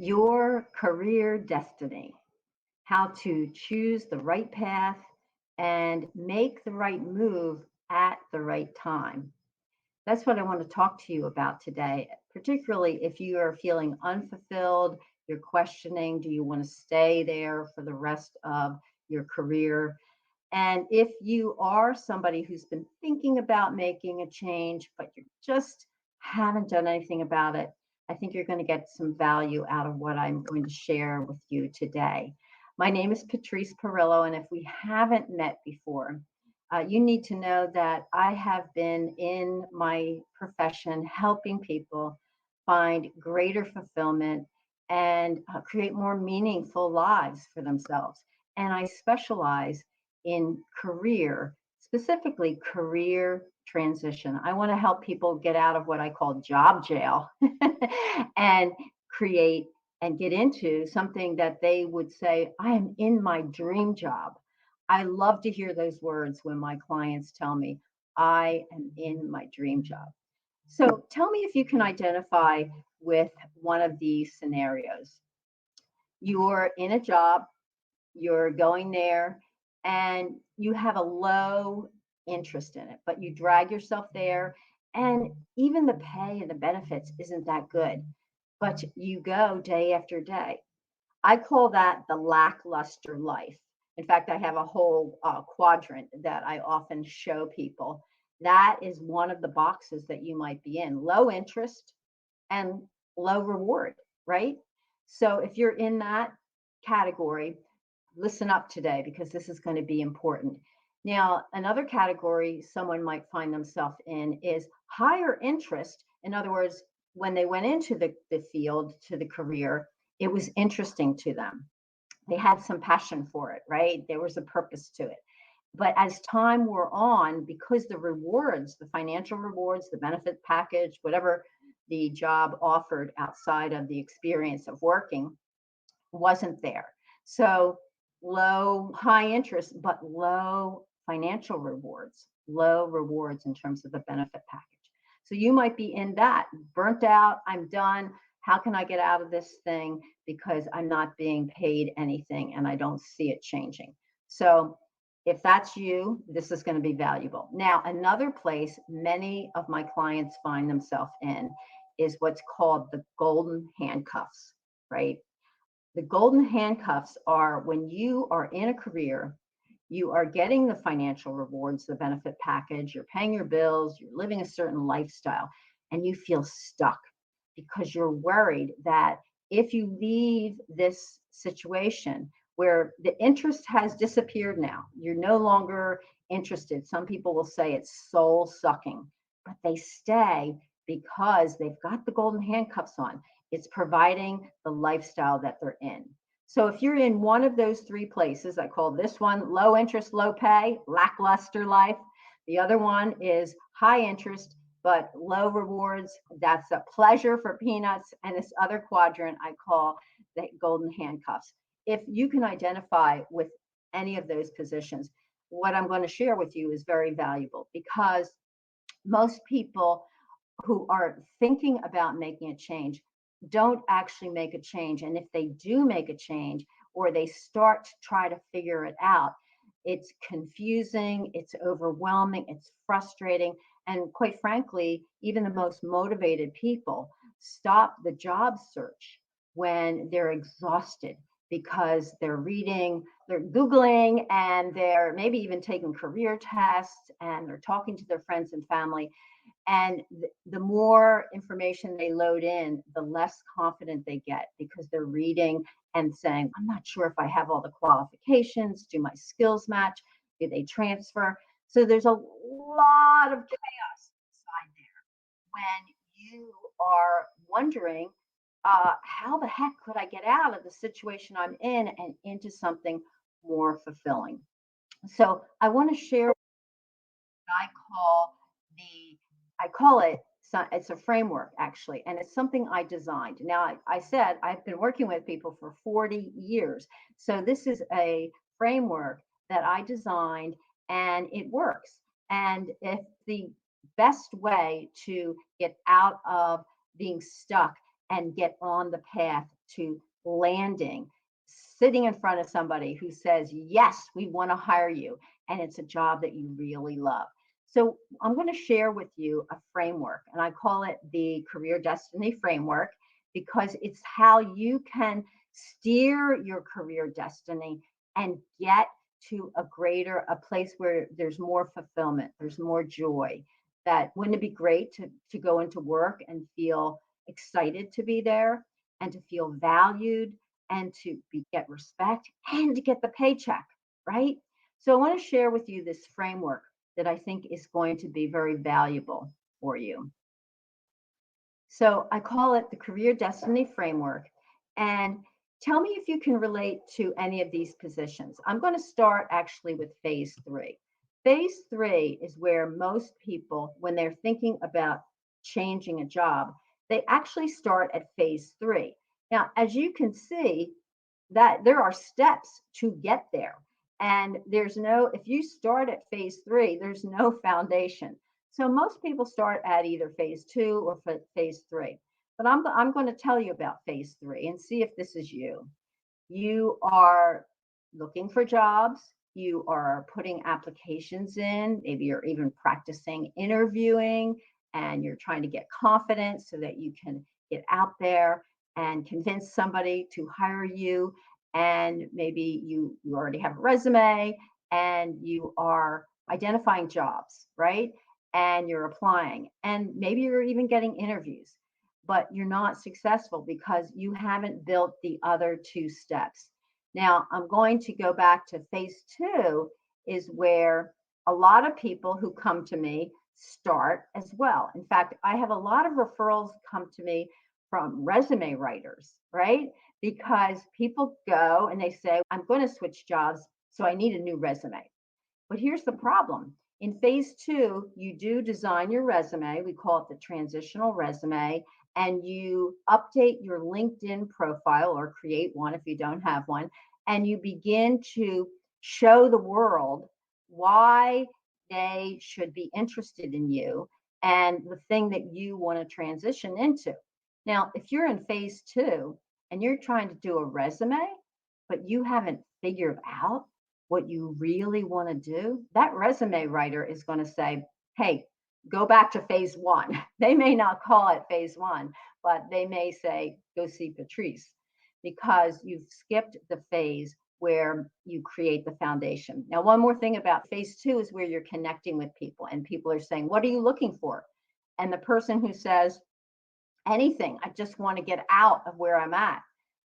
Your career destiny, how to choose the right path and make the right move at the right time. That's what I want to talk to you about today, particularly if you are feeling unfulfilled, you're questioning, do you want to stay there for the rest of your career? And if you are somebody who's been thinking about making a change, but you just haven't done anything about it, I think you're going to get some value out of what I'm going to share with you today. My name is Patrice Perillo, and if we haven't met before, you need to know that I have been in my profession helping people find greater fulfillment and create more meaningful lives for themselves. And I specialize in career, specifically career transition. I want to help people get out of what I call job jail and create and get into something that they would say, I am in my dream job. I love to hear those words when my clients tell me, I am in my dream job. So tell me if you can identify with one of these scenarios. You're in a job, you're going there, and you have a low interest in it, but you drag yourself there, and even the pay and the benefits isn't that good, but you go day after day. I call that the lackluster life. In fact, I have a whole quadrant that I often show people. That is one of the boxes that you might be in: low interest and low reward, right? So if you're in that category, listen up today because this is going to be important. Now, another category someone might find themselves in is higher interest. In other words, when they went into the field, to the career, it was interesting to them. They had some passion for it, right? There was a purpose to it. But as time wore on, because the rewards, the financial rewards, the benefit package, whatever the job offered outside of the experience of working, wasn't there. So high interest, but low financial rewards, low rewards in terms of the benefit package. So you might be in that, burnt out, I'm done. How can I get out of this thing because I'm not being paid anything and I don't see it changing? So if that's you, this is going to be valuable. Now, another place many of my clients find themselves in is what's called the golden handcuffs, right? The golden handcuffs are when you are in a career, you are getting the financial rewards, the benefit package, you're paying your bills, you're living a certain lifestyle, and you feel stuck because you're worried that if you leave this situation where the interest has disappeared now, you're no longer interested. Some people will say it's soul sucking, but they stay because they've got the golden handcuffs on. It's providing the lifestyle that they're in. So if you're in one of those three places, I call this one low interest, low pay, lackluster life. The other one is high interest, but low rewards. That's a pleasure for peanuts. And this other quadrant I call the golden handcuffs. If you can identify with any of those positions, what I'm going to share with you is very valuable because most people who are thinking about making a change don't actually make a change. And if they do make a change or they start to try to figure it out, it's confusing, it's overwhelming, it's frustrating. And quite frankly, even the most motivated people stop the job search when they're exhausted because they're reading, they're Googling, and they're maybe even taking career tests and they're talking to their friends and family. And the more information they load in, the less confident they get because they're reading and saying, I'm not sure if I have all the qualifications. Do my skills match? Do they transfer? So there's a lot of chaos inside there when you are wondering, how the heck could I get out of the situation I'm in and into something more fulfilling? So I want to share what I call the I call it it's a framework actually, and it's something I designed. Now I said I've been working with people for 40 years, so this is a framework that I designed, and it works. And if the best way to get out of being stuck and get on the path to landing, sitting in front of somebody who says, yes, we want to hire you, and it's a job that you really love. So I'm going to share with you a framework, and I call it the Career Destiny Framework because it's how you can steer your career destiny and get to a place where there's more fulfillment, there's more joy. That wouldn't it be great to go into work and feel excited to be there and to feel valued and get respect and to get the paycheck, right? So I want to share with you this framework that I think is going to be very valuable for you. So I call it the Career Destiny Framework. And tell me if you can relate to any of these positions. I'm going to start actually with phase 3. Phase 3 is where most people, when they're thinking about changing a job, they actually start at phase 3. Now, as you can see, that there are steps to get there. And if you start at phase 3, there's no foundation. So most people start at either phase 2 or phase 3. But I'm going to tell you about phase 3 and see if this is you. You are looking for jobs. You are putting applications in. Maybe you're even practicing interviewing and you're trying to get confidence so that you can get out there and convince somebody to hire you. And maybe you already have a resume and you are identifying jobs, right? And you're applying. And maybe you're even getting interviews, but you're not successful because you haven't built the other 2 steps. Now, I'm going to go back to phase 2 is where a lot of people who come to me start as well. In fact, I have a lot of referrals come to me from resume writers, right? Because people go and they say, I'm going to switch jobs, so I need a new resume. But here's the problem. In phase 2, you do design your resume. We call it the transitional resume. And you update your LinkedIn profile or create one if you don't have one. And you begin to show the world why they should be interested in you and the thing that you want to transition into. Now, if you're in phase 2 and you're trying to do a resume, but you haven't figured out what you really want to do, that resume writer is going to say, hey, go back to phase 1. They may not call it phase 1, but they may say, go see Patrice, because you've skipped the phase where you create the foundation. Now, one more thing about phase 2 is where you're connecting with people and people are saying, what are you looking for? And the person who says, anything, I just want to get out of where I'm at.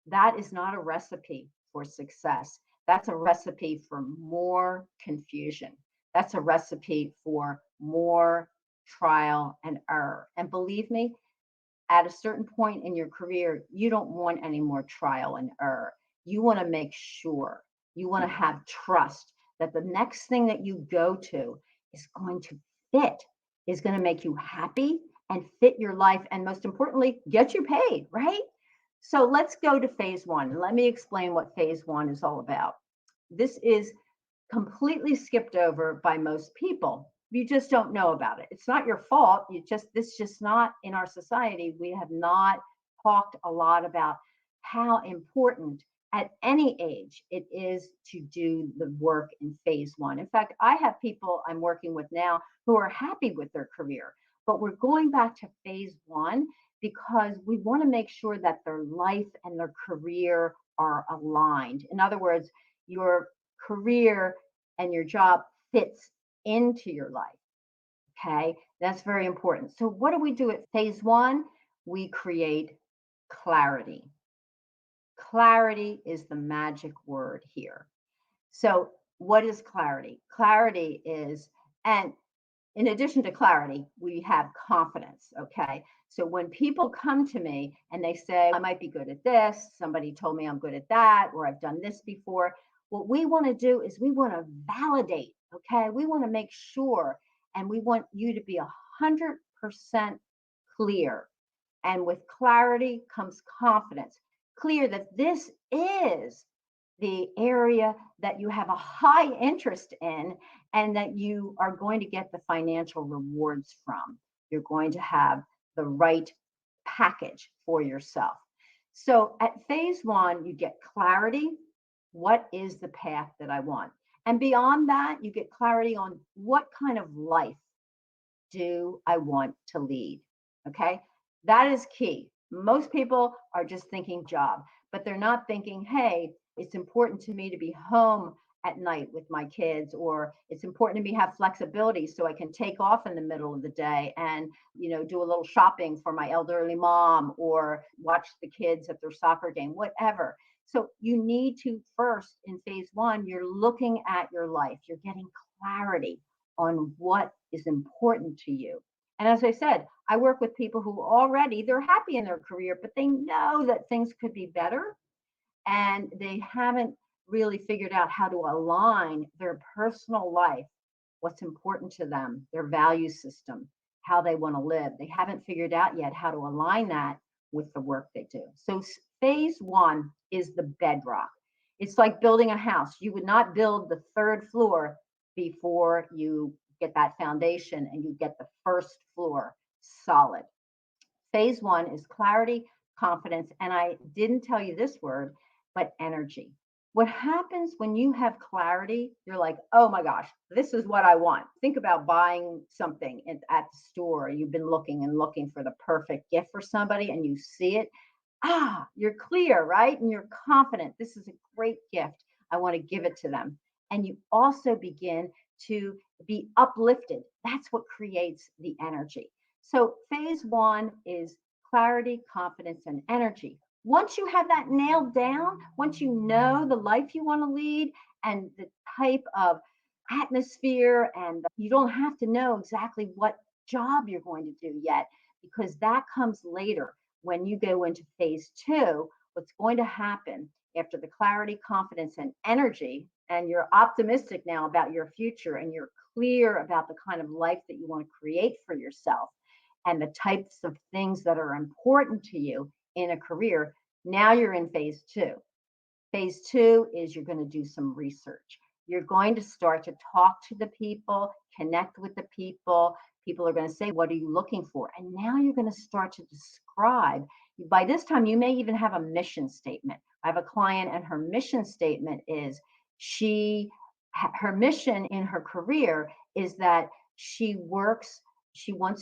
That is not a recipe for success. That's a recipe for more confusion. That's a recipe for more trial and error. And believe me, at a certain point in your career, you don't want any more trial and error. You want to make sure, you want to have trust that the next thing that you go to is going to fit, is going to make you happy and fit your life. And most importantly, get you paid, right? So let's go to phase 1. Let me explain what phase 1 is all about. This is completely skipped over by most people. You just don't know about it. It's not your fault. This just not in our society. We have not talked a lot about how important at any age it is to do the work in phase 1. In fact, I have people I'm working with now who are happy with their career, but we're going back to phase 1 because we want to make sure that their life and their career are aligned. In other words, your career and your job fits into your life. Okay, that's very important. So, what do we do at phase 1? We create clarity. Clarity is the magic word here. So, what is clarity? Clarity is, and in addition to clarity, we have confidence. Okay. So when people come to me and they say, I might be good at this, somebody told me I'm good at that, or I've done this before, what we want to do is we want to validate. Okay. We want to make sure, and we want you to be 100% clear. And with clarity comes confidence. Clear that this is the area that you have a high interest in and that you are going to get the financial rewards from. You're going to have the right package for yourself. So at phase one, you get clarity. What is the path that I want? And beyond that, you get clarity on what kind of life do I want to lead? Okay. That is key. Most people are just thinking job, but they're not thinking, hey, it's important to me to be home at night with my kids, or it's important to me to have flexibility so I can take off in the middle of the day and, do a little shopping for my elderly mom or watch the kids at their soccer game, whatever. So you need to first in phase one, you're looking at your life, you're getting clarity on what is important to you. And as I said, I work with people who already they're happy in their career, but they know that things could be better and they haven't really figured out how to align their personal life, what's important to them, their value system, how they want to live. They haven't figured out yet how to align that with the work they do. So phase one is the bedrock. It's like building a house. You would not build the third floor before you get that foundation and you get the first floor solid. Phase one is clarity, confidence, and I didn't tell you this word, but energy. What happens when you have clarity, you're like, oh my gosh, this is what I want. Think about buying something at the store. You've been looking and looking for the perfect gift for somebody and you see it. You're clear, right? And you're confident. This is a great gift. I want to give it to them. And you also begin to be uplifted. That's what creates the energy. So phase one is clarity, confidence, and energy. Once you have that nailed down, once you know the life you want to lead and the type of atmosphere, and you don't have to know exactly what job you're going to do yet, because that comes later. When you go into phase two, what's going to happen after the clarity, confidence, and energy, and you're optimistic now about your future and you're clear about the kind of life that you want to create for yourself and the types of things that are important to you in a career, now you're in phase two. Phase two is you're going to do some research. You're going to start to talk to the people, connect with the people. People are going to say, what are you looking for? And now you're going to start to describe. By this time, you may even have a mission statement. I have a client, and her mission statement is her mission in her career is that she wants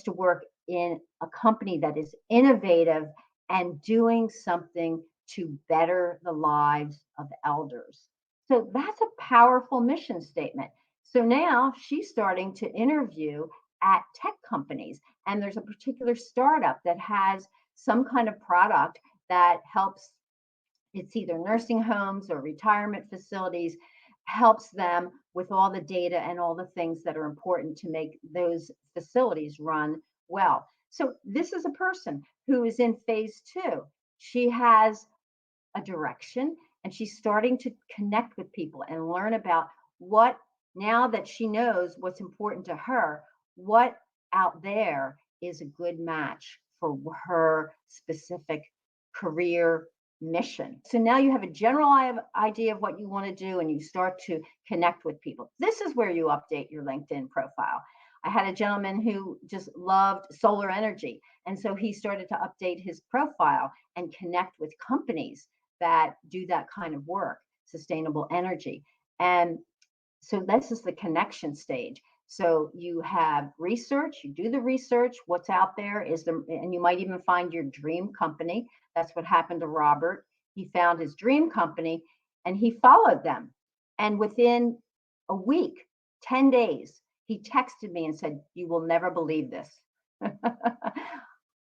to work in a company that is innovative and doing something to better the lives of elders. So that's a powerful mission statement. So now she's starting to interview at tech companies, and there's a particular startup that has some kind of product that helps. It's either nursing homes or retirement facilities, helps them with all the data and all the things that are important to make those facilities run well. So this is a person who is in phase two. She has a direction and she's starting to connect with people and learn about what, now that she knows what's important to her, what out there is a good match for her specific career mission. So now you have a general idea of what you want to do and you start to connect with people. This is where you update your LinkedIn profile. I had a gentleman who just loved solar energy. And so he started to update his profile and connect with companies that do that kind of work, sustainable energy. And so this is the connection stage. So you have research, you do the research, what's out there is the, and you might even find your dream company. That's what happened to Robert. He found his dream company and he followed them. And within a week, 10 days, he texted me and said, you will never believe this.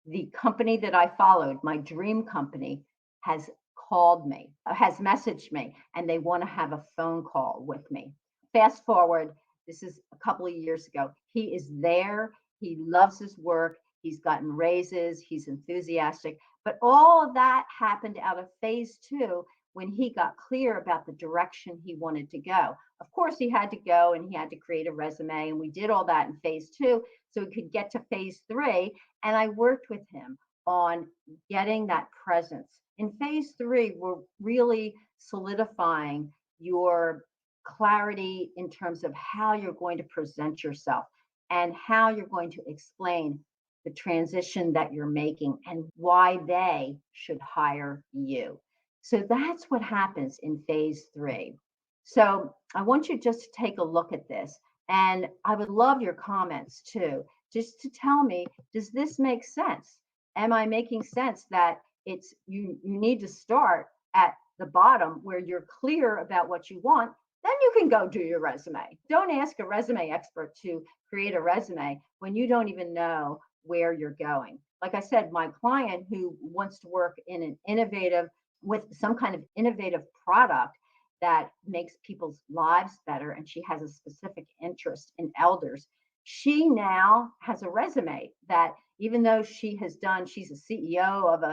The company that I followed, my dream company, has called me, has messaged me, and they want to have a phone call with me. Fast forward, this is a couple of years ago. He is there. He loves his work. He's gotten raises. He's enthusiastic. But all of that happened out of phase two when he got clear about the direction he wanted to go. Of course, he had to go and he had to create a resume, and we did all that in phase two so he could get to phase three. And I worked with him on getting that presence. In phase three, we're really solidifying your clarity in terms of how you're going to present yourself and how you're going to explain the transition that you're making and why they should hire you. So that's what happens in phase three. So I want you just to take a look at this. And I would love your comments too, just to tell me, does this make sense? Am I making sense that it's you need to start at the bottom where you're clear about what you want, then you can go do your resume. Don't ask a resume expert to create a resume when you don't even know where you're going. Like I said, my client who wants to work in an innovative, with some kind of innovative product that makes people's lives better, and she has a specific interest in elders, she now has a resume that, even though she's a CEO of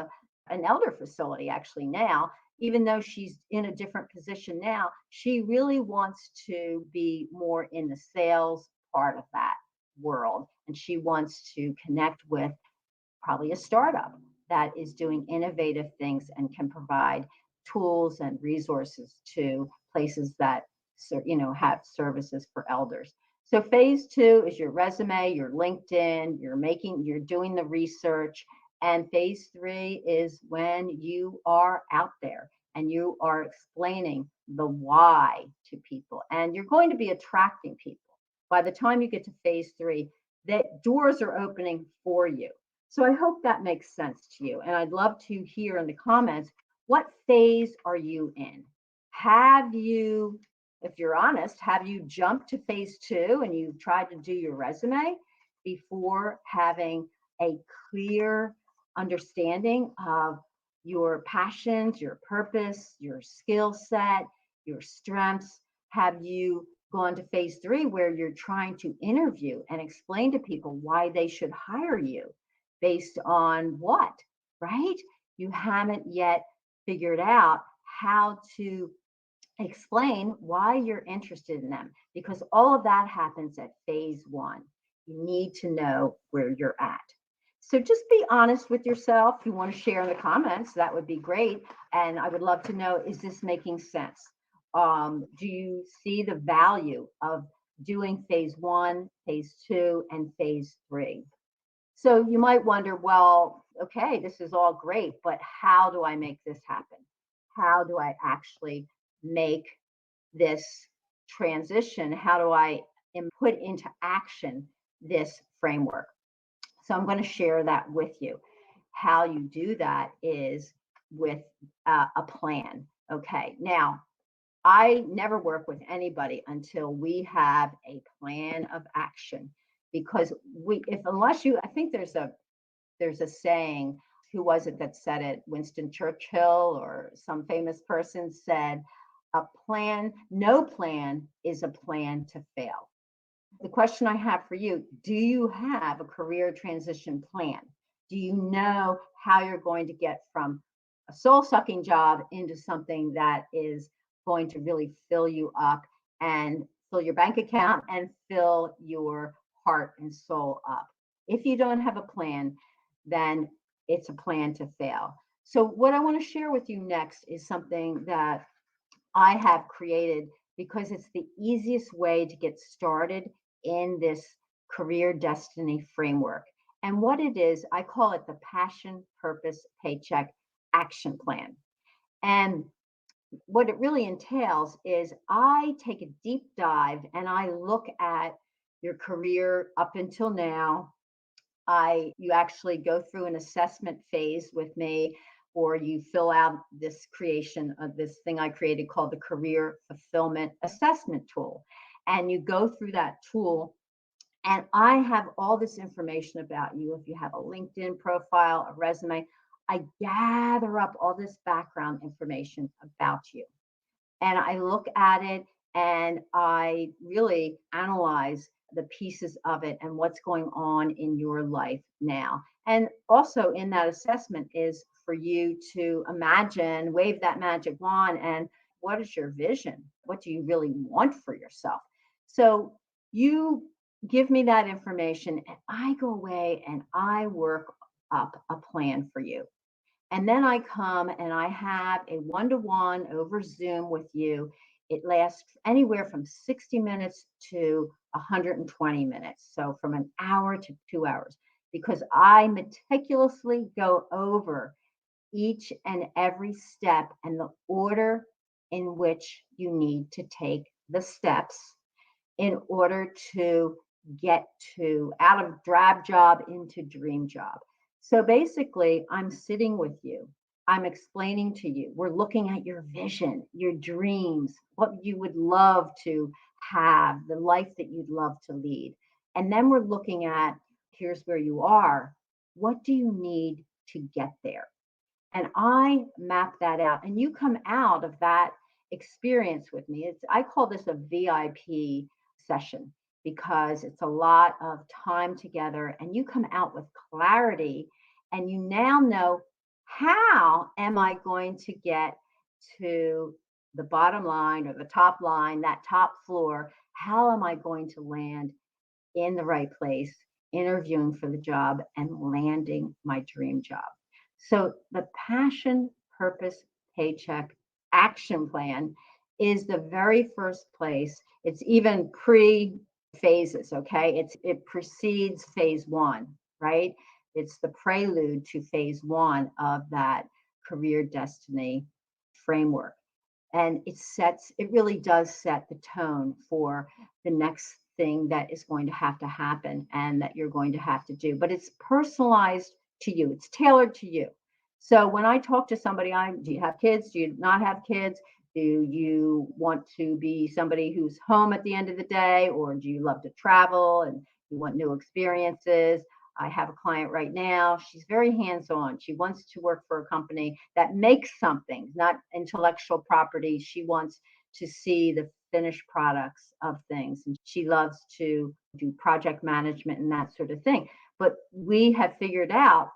an elder facility actually now, even though she's in a different position now, she really wants to be more in the sales part of that world. And she wants to connect with probably a startup that is doing innovative things and can provide tools and resources to places that have services for elders. So phase two is your resume, your LinkedIn, you're doing the research. And phase three is when you are out there and you are explaining the why to people, and you're going to be attracting people. By the time you get to phase three, that doors are opening for you. So I hope that makes sense to you. And I'd love to hear in the comments, what phase are you in? Have you, if you're honest, have you jumped to phase two and you've tried to do your resume before having a clear understanding of your passions, your purpose, your skill set, your strengths? Have you gone to phase three where you're trying to interview and explain to people why they should hire you? Based on what, right? You haven't yet figured out how to explain why you're interested in them, because all of that happens at phase one. You need to know where you're at. So just be honest with yourself. If you want to share in the comments, that would be great. And I would love to know, is this making sense? Do you see the value of doing phase one, phase two, and phase three? So you might wonder, well, okay, this is all great, but how do I make this happen? How do I actually make this transition? How do I put into action this framework? So I'm going to share that with you. How you do that is with a plan. Okay, now I never work with anybody until we have a plan of action, because unless you, I think there's a saying, who was it that said it? Winston Churchill or some famous person said, no plan is a plan to fail. The question I have for you, do you have a career transition plan? Do you know how you're going to get from a soul sucking job into something that is going to really fill you up and fill your bank account and fill your heart and soul up? If you don't have a plan, then it's a plan to fail. So what I want to share with you next is something that I have created because it's the easiest way to get started in this career destiny framework. And what it is, I call it the passion, purpose, paycheck action plan. And what it really entails is I take a deep dive and I look at your career up until now. You actually go through an assessment phase with me, or you fill out this creation of this thing I created called the Career Fulfillment Assessment Tool. And you go through that tool, and I have all this information about you. If you have a LinkedIn profile, a resume, I gather up all this background information about you. And I look at it and I really analyze the pieces of it and what's going on in your life now. And also in that assessment is for you to imagine, wave that magic wand, and what is your vision? What do you really want for yourself? So you give me that information and I go away and I work up a plan for you. And then I come and I have a one-to-one over Zoom with you. It lasts anywhere from 60 minutes to 120 minutes. So from an hour to 2 hours. because I meticulously go over each and every step and the order in which you need to take the steps in order to get to out of drab job into dream job. So basically, I'm sitting with you. I'm explaining to you. We're looking at your vision, your dreams, what you would love to have, the life that you'd love to lead. And then we're looking at here's where you are. What do you need to get there? And I map that out. And you come out of that experience with me. I call this a VIP session because it's a lot of time together and you come out with clarity and you now know how am I going to get to the bottom line or the top line, that top floor? How am I going to land in the right place, interviewing for the job, and landing my dream job? So, the passion, purpose, paycheck action plan is the very first place. It's even pre phases, okay? It precedes phase one, right? It's the prelude to phase one of that career destiny framework. And it really does set the tone for the next thing that is going to have to happen and that you're going to have to do. But it's personalized to you, it's tailored to you. So when I talk to somebody, do you have kids? Do you not have kids? Do you want to be somebody who's home at the end of the day, or do you love to travel and you want new experiences? I have a client right now. She's very hands on. She wants to work for a company that makes something, not intellectual property. She wants to see the finished products of things. And she loves to do project management and that sort of thing. But we have figured out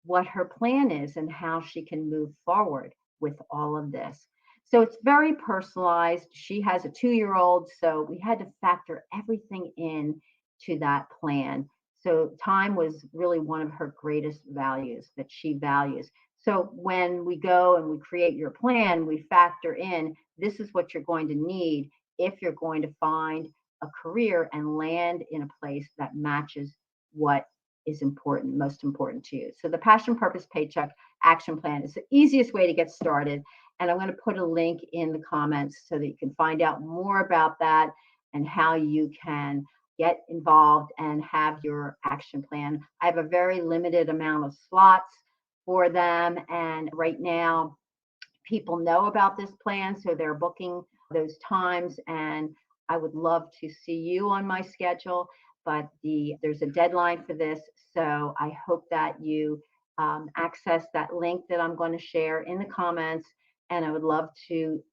what her plan is and how she can move forward with all of this. So it's very personalized. She has a 2-year old, so we had to factor everything in to that plan. So time was really one of her greatest values that she values. So when we go and we create your plan, we factor in this is what you're going to need if you're going to find a career and land in a place that matches what is important, most important to you. So the passion, purpose, paycheck action plan is the easiest way to get started. And I'm going to put a link in the comments so that you can find out more about that and how you can get involved and have your action plan. I have a very limited amount of slots for them. And right now, people know about this plan, so they're booking those times. And I would love to see you on my schedule, but there's a deadline for this. So I hope that you access that link that I'm going to share in the comments. And I would love to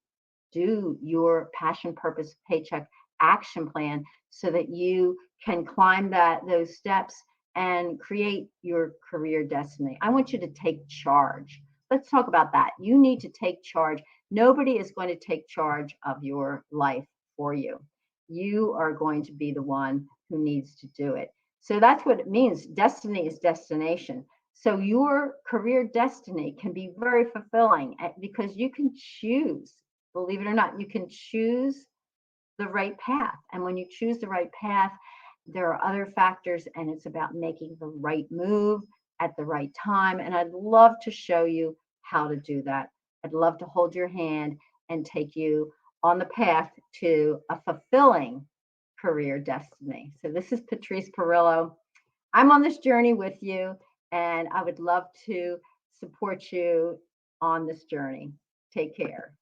do your passion, purpose, paycheck action plan so that you can climb those steps and create your career destiny. I want you to take charge. Let's talk about that. You need to take charge. Nobody is going to take charge of your life for you. You are going to be the one who needs to do it. So that's what it means. Destiny is destination. So your career destiny can be very fulfilling because you can choose. Believe it or not, you can choose the right path. And when you choose the right path, there are other factors, and it's about making the right move at the right time. And I'd love to show you how to do that. I'd love to hold your hand and take you on the path to a fulfilling career destiny. So this is Patrice Perillo. I'm on this journey with you, and I would love to support you on this journey. Take care.